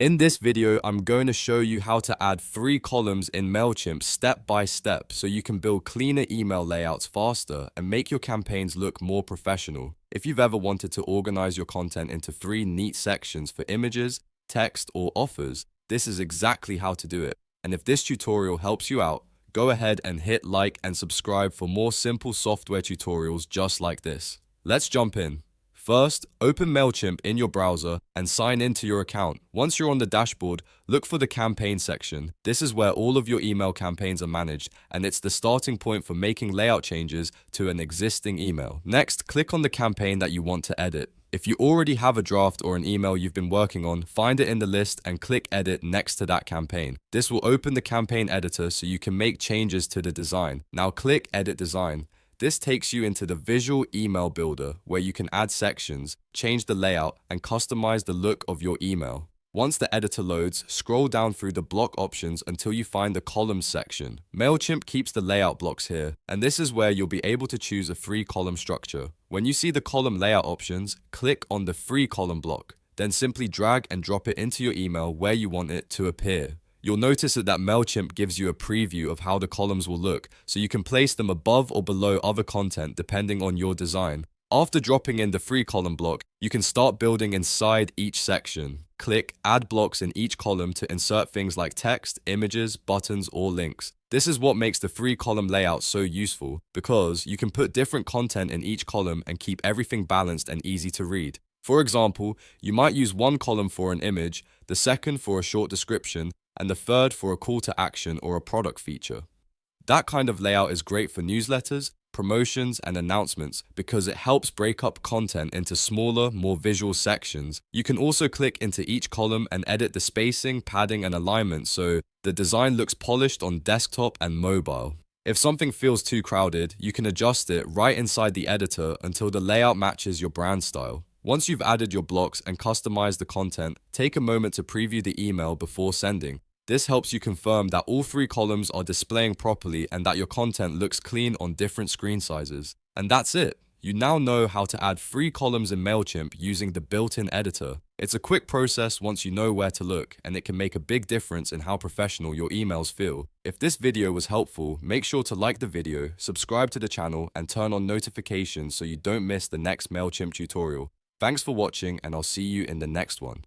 In this video, I'm going to show you how to add 3 columns in Mailchimp step by step so you can build cleaner email layouts faster and make your campaigns look more professional. If you've ever wanted to organize your content into 3 neat sections for images, text, or offers, this is exactly how to do it. And if this tutorial helps you out, go ahead and hit like and subscribe for more simple software tutorials just like this. Let's jump in. First, open Mailchimp in your browser and sign into your account. Once you're on the dashboard, look for the campaign section. This is where all of your email campaigns are managed, and it's the starting point for making layout changes to an existing email. Next, click on the campaign that you want to edit. If you already have a draft or an email you've been working on, find it in the list and click Edit next to that campaign. This will open the campaign editor so you can make changes to the design. Now click Edit Design. This takes you into the visual email builder where you can add sections, change the layout, and customize the look of your email. Once the editor loads, scroll down through the block options until you find the columns section. Mailchimp keeps the layout blocks here, and this is where you'll be able to choose a 3-column structure. When you see the column layout options, click on the 3-column block, then simply drag and drop it into your email where you want it to appear. You'll notice that Mailchimp gives you a preview of how the columns will look, so you can place them above or below other content depending on your design. After dropping in the 3-column block, you can start building inside each section. Click Add Blocks in each column to insert things like text, images, buttons, or links. This is what makes the 3-column layout so useful, because you can put different content in each column and keep everything balanced and easy to read. For example, you might use one column for an image, the second for a short description, and the third for a call to action or a product feature. That kind of layout is great for newsletters, promotions, and announcements because it helps break up content into smaller, more visual sections. You can also click into each column and edit the spacing, padding, and alignment so the design looks polished on desktop and mobile. If something feels too crowded, you can adjust it right inside the editor until the layout matches your brand style. Once you've added your blocks and customized the content, take a moment to preview the email before sending. This helps you confirm that all 3 columns are displaying properly and that your content looks clean on different screen sizes. And that's it. You now know how to add 3 columns in Mailchimp using the built-in editor. It's a quick process once you know where to look, and it can make a big difference in how professional your emails feel. If this video was helpful, make sure to like the video, subscribe to the channel, and turn on notifications so you don't miss the next Mailchimp tutorial. Thanks for watching, and I'll see you in the next one.